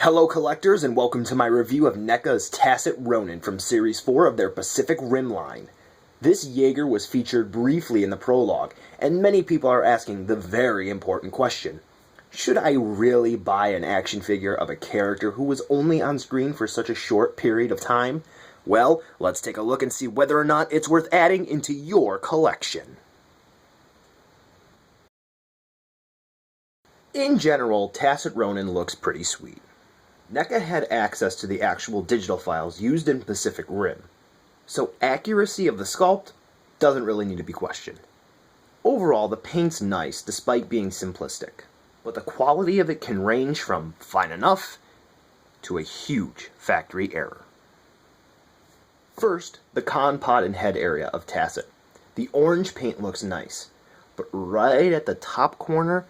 Hello collectors, and welcome to my review of NECA's Tacit Ronin from Series 4 of their Pacific Rim line. This Jaeger was featured briefly in the prologue, and many people are asking the very important question. Should I really buy an action figure of a character who was only on screen for such a short period of time? Well, let's take a look and see whether or not it's worth adding into your collection. In general, Tacit Ronin looks pretty sweet. NECA had access to the actual digital files used in Pacific Rim, so accuracy of the sculpt doesn't really need to be questioned. Overall, the paint's nice despite being simplistic, but the quality of it can range from fine enough to a huge factory error. First, the con pod and head area of Tacit. The orange paint looks nice, but right at the top corner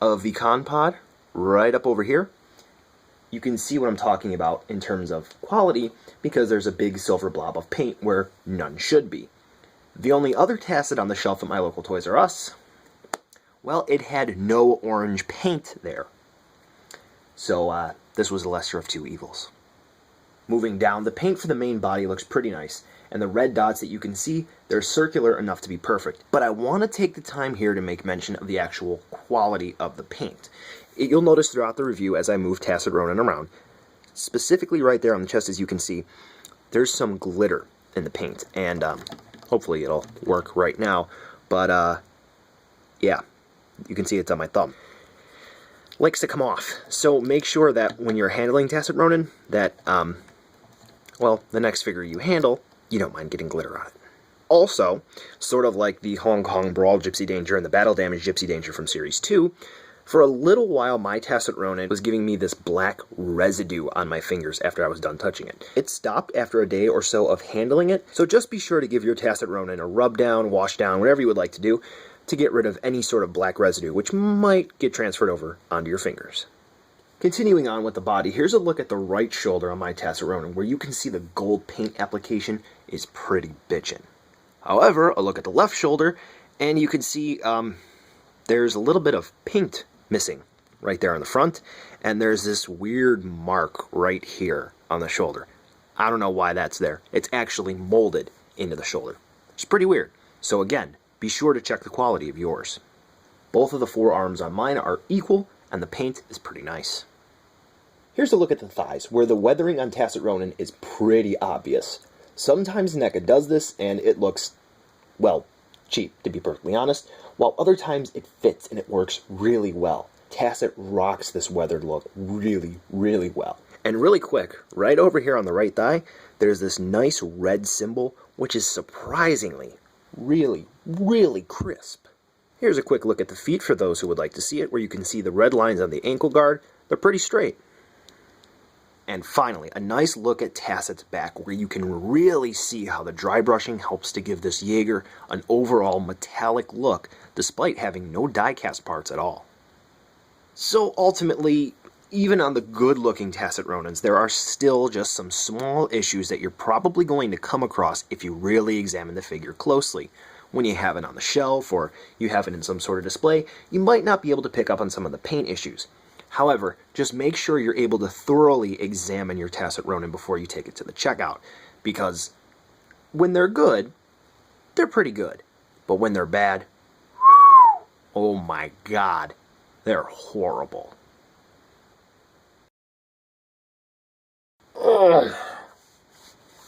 of the con pod, right up over here, you can see what I'm talking about in terms of quality because there's a big silver blob of paint where none should be. The only other Tacit on the shelf at my local Toys R Us, well, it had no orange paint there. So this was the lesser of two evils. Moving down, the paint for the main body looks pretty nice, and the red dots that you can see, they're circular enough to be perfect. But I want to take the time here to make mention of the actual quality of the paint. You'll notice throughout the review as I move Tacit Ronin around, specifically right there on the chest as you can see, there's some glitter in the paint, and hopefully it'll work right now, but yeah, you can see it's on my thumb. Likes to come off, so make sure that when you're handling Tacit Ronin, that, well, the next figure you handle, you don't mind getting glitter on it. Also, sort of like the Hong Kong Brawl Gypsy Danger and the Battle Damage Gypsy Danger from Series 2, for a little while, my Tacit Ronin was giving me this black residue on my fingers after I was done touching it. It stopped after a day or so of handling it, so just be sure to give your Tacit Ronin a rub down, wash down, whatever you would like to do to get rid of any sort of black residue, which might get transferred over onto your fingers. Continuing on with the body, here's a look at the right shoulder on my Tacit Ronin, where you can see the gold paint application is pretty bitchin'. However, a look at the left shoulder, and you can see there's a little bit of paint missing right there on the front, and there's this weird mark right here on the shoulder. I don't know why that's there. It's actually molded into the shoulder. It's pretty weird. So again, be sure to check the quality of yours. Both of the forearms on mine are equal, and the paint is pretty nice. Here's a look at the thighs, where the weathering on Tacit Ronin is pretty obvious. Sometimes NECA does this, and it looks, well, cheap, to be perfectly honest, while other times it fits and it works really well. Tacit rocks this weathered look really, really well. And really quick, right over here on the right thigh, there's this nice red symbol, which is surprisingly really, really crisp. Here's a quick look at the feet for those who would like to see it, where you can see the red lines on the ankle guard. They're pretty straight. And finally, a nice look at Tacit's back, where you can really see how the dry brushing helps to give this Jaeger an overall metallic look, despite having no die-cast parts at all. So ultimately, even on the good-looking Tacit Ronins, there are still just some small issues that you're probably going to come across if you really examine the figure closely. When you have it on the shelf, or you have it in some sort of display, you might not be able to pick up on some of the paint issues. However, just make sure you're able to thoroughly examine your Tacit Ronin before you take it to the checkout, because when they're good, they're pretty good. But when they're bad, oh my god, they're horrible. Ugh.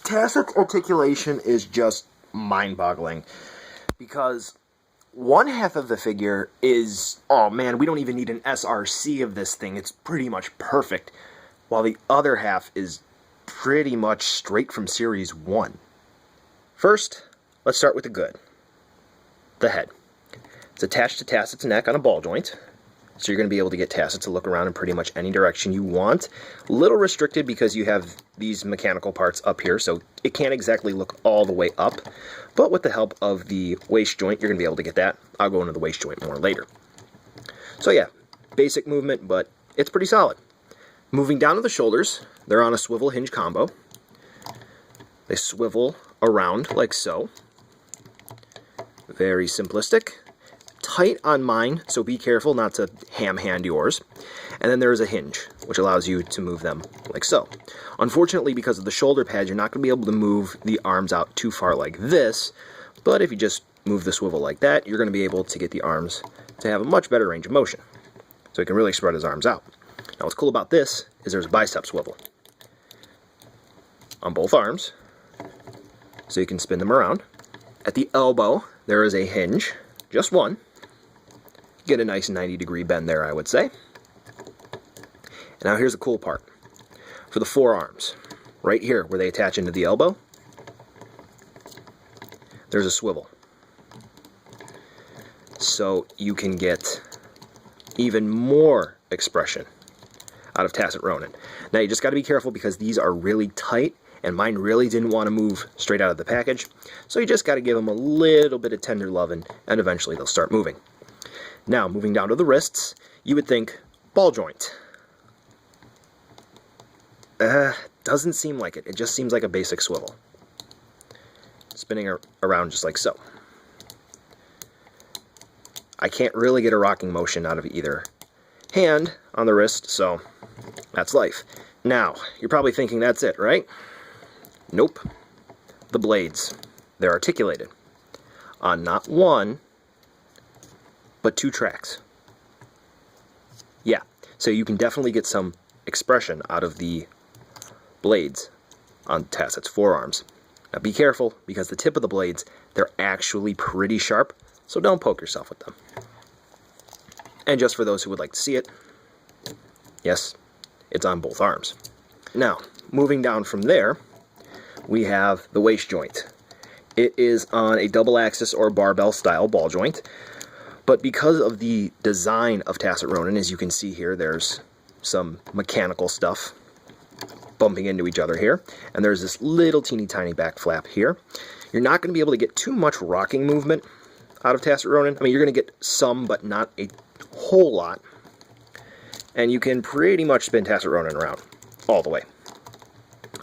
Tacit's articulation is just mind-boggling, because one half of the figure is, oh man, we don't even need an SRC of this thing, it's pretty much perfect, while the other half is pretty much straight from Series 1. First, let's start with the good. The head. It's attached to Tacit's neck on a ball joint, so you're going to be able to get Tacit to look around in pretty much any direction you want. A little restricted because you have these mechanical parts up here, so it can't exactly look all the way up. But with the help of the waist joint, you're going to be able to get that. I'll go into the waist joint more later. So yeah, basic movement, but it's pretty solid. Moving down to the shoulders, they're on a swivel hinge combo. They swivel around like so. Very simplistic. tight on mine, so be careful not to ham-hand yours. And then there's a hinge, which allows you to move them like so. Unfortunately, because of the shoulder pads, you're not going to be able to move the arms out too far like this, but if you just move the swivel like that, you're going to be able to get the arms to have a much better range of motion. So he can really spread his arms out. Now what's cool about this is there's a bicep swivel on both arms, so you can spin them around. At the elbow, there is a hinge, just one. Get a nice 90-degree bend there, I would say. And now here's the cool part. For the forearms, right here where they attach into the elbow, there's a swivel. So you can get even more expression out of Tacit Ronin. Now you just got to be careful because these are really tight, and mine really didn't want to move straight out of the package. So you just got to give them a little bit of tender loving, and eventually they'll start moving. Now, moving down to the wrists, you would think ball joint. Doesn't seem like it. It just seems like a basic swivel. Spinning around just like so. I can't really get a rocking motion out of either hand on the wrist, so that's life. Now, you're probably thinking that's it, right? Nope. The blades. They're articulated on not one, but 2 tracks. Yeah, so you can definitely get some expression out of the blades on Tacit's forearms. Now be careful, because the tip of the blades, they're actually pretty sharp, so don't poke yourself with them. And just for those who would like to see it, yes, it's on both arms. Now, moving down from there, we have the waist joint. It is on a double axis or barbell style ball joint, but because of the design of Tacit Ronin, as you can see here, there's some mechanical stuff bumping into each other here, and there's this little teeny tiny back flap here. You're not going to be able to get too much rocking movement out of Tacit Ronin. I mean, you're going to get some, but not a whole lot. And you can pretty much spin Tacit Ronin around all the way.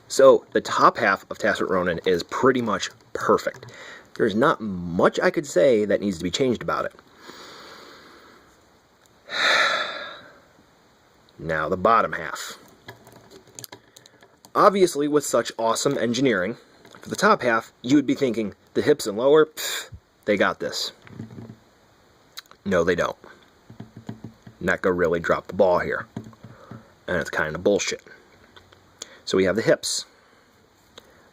So the top half of Tacit Ronin is pretty much perfect. There's not much I could say that needs to be changed about it. Now the bottom half. Obviously, with such awesome engineering, for the top half, you would be thinking, the hips and lower, pff, they got this. No, they don't. NECA really dropped the ball here. And it's kind of bullshit. So we have the hips.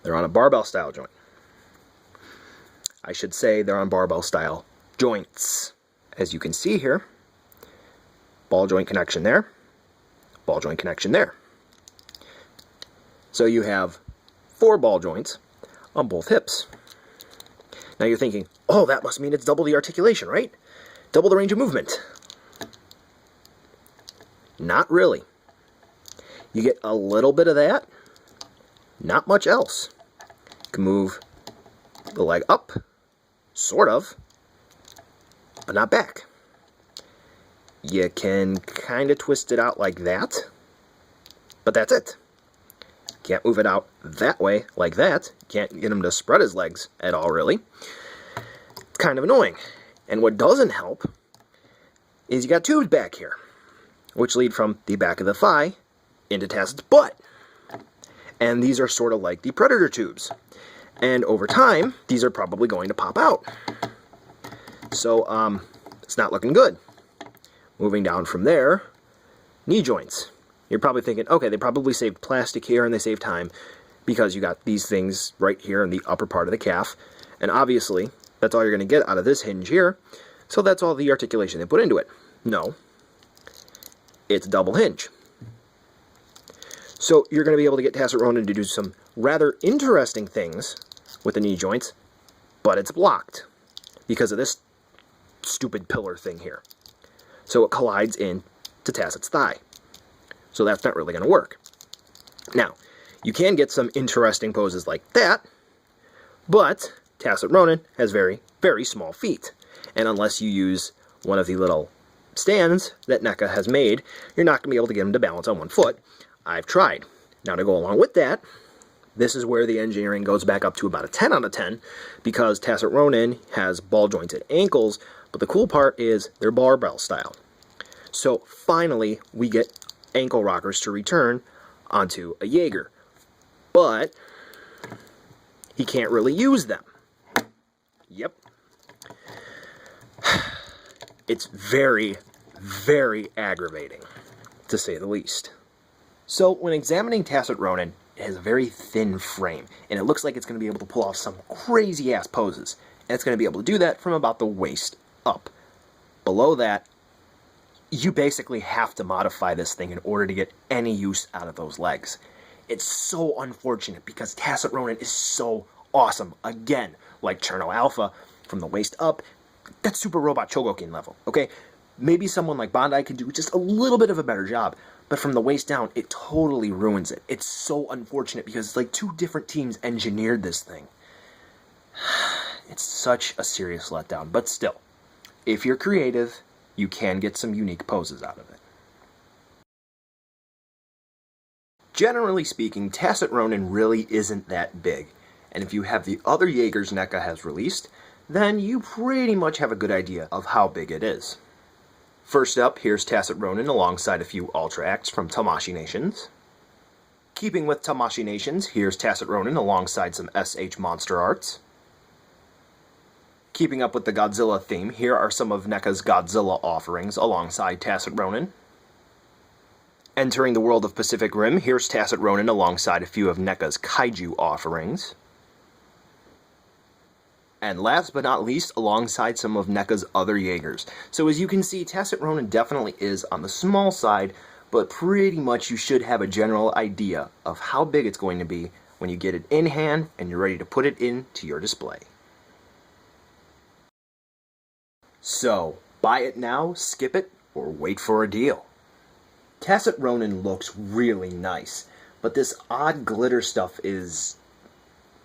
They're on a barbell style joint. I should say they're on barbell style joints. As you can see here, ball joint connection there, ball joint connection there. So you have 4 ball joints on both hips. Now you're thinking, oh, that must mean it's double the articulation, right? Double the range of movement. Not really. You get a little bit of that, not much else. You can move the leg up, sort of, but not back. You can kind of twist it out like that, but that's it. Can't move it out that way, like that. Can't get him to spread his legs at all, really. It's kind of annoying. And what doesn't help is you got tubes back here, which lead from the back of the thigh into Tacit's butt. And these are sort of like the predator tubes. And over time, these are probably going to pop out. So, it's not looking good. Moving down from there, knee joints. You're probably thinking, okay, they probably saved plastic here and they saved time because you got these things right here in the upper part of the calf. And obviously, that's all you're going to get out of this hinge here. So that's all the articulation they put into it. No. It's double hinge. So you're going to be able to get Tacit Ronin to do some rather interesting things with the knee joints, but it's blocked because of this stupid pillar thing here. So it collides into Tacit's thigh. So that's not really going to work. Now, you can get some interesting poses like that, but Tacit Ronin has very, very small feet. And unless you use one of the little stands that NECA has made, you're not going to be able to get him to balance on one foot. I've tried. Now, to go along with that, this is where the engineering goes back up to about a 10 out of 10, because Tacit Ronin has ball jointed ankles, But the cool part is they're barbell style. So finally, we get ankle rockers to return onto a Jaeger. But he can't really use them. Yep. It's very, very aggravating, to say the least. So when examining Tacit Ronin, it has a very thin frame, and it looks like it's going to be able to pull off some crazy-ass poses. And it's going to be able to do that from about the waist up. Below that, you basically have to modify this thing in order to get any use out of those legs. It's so unfortunate because Tacit Ronin is so awesome. Again, like Cherno Alpha, from the waist up, that's Super Robot Chogokin level, okay? Maybe someone like Bandai could do just a little bit of a better job, but from the waist down, it totally ruins it. It's so unfortunate because it's like two different teams engineered this thing. It's such a serious letdown, but still, if you're creative, you can get some unique poses out of it. Generally speaking, Tacit Ronin really isn't that big, and if you have the other Jaegers NECA has released, then you pretty much have a good idea of how big it is. First up, here's Tacit Ronin alongside a few Ultra Acts from Tamashii Nations. Keeping with Tamashii Nations, here's Tacit Ronin alongside some SH Monster Arts. Keeping up with the Godzilla theme, here are some of NECA's Godzilla offerings alongside Tacit Ronin. Entering the world of Pacific Rim, here's Tacit Ronin alongside a few of NECA's Kaiju offerings. And last but not least, alongside some of NECA's other Jaegers. So as you can see, Tacit Ronin definitely is on the small side, but pretty much you should have a general idea of how big it's going to be when you get it in hand and you're ready to put it into your display. So, buy it now, skip it, or wait for a deal. Tacit Ronin looks really nice, but this odd glitter stuff is,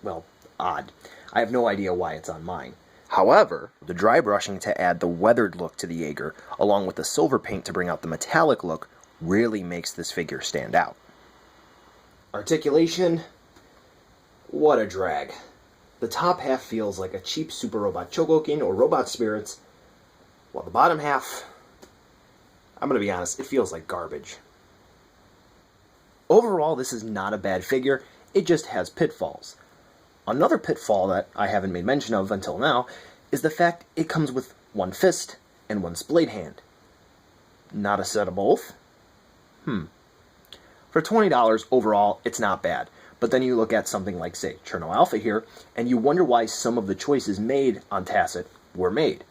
well, odd. I have no idea why it's on mine. However, the dry brushing to add the weathered look to the Jaeger, along with the silver paint to bring out the metallic look, really makes this figure stand out. Articulation, what a drag. The top half feels like a cheap Super Robot Chogokin or Robot Spirits, while the bottom half, I'm going to be honest, it feels like garbage. Overall, this is not a bad figure, it just has pitfalls. Another pitfall that I haven't made mention of until now is the fact it comes with one fist and one splayed hand. Not a set of both? For $20 overall, it's not bad. But then you look at something like, say, Cherno Alpha here, and you wonder why some of the choices made on Tacit were made.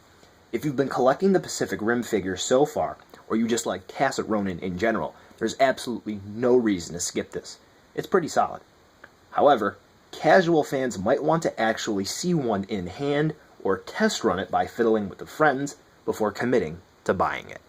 If you've been collecting the Pacific Rim figures so far, or you just like Tacit Ronin in general, there's absolutely no reason to skip this. It's pretty solid. However, casual fans might want to actually see one in hand or test run it by fiddling with the friends before committing to buying it.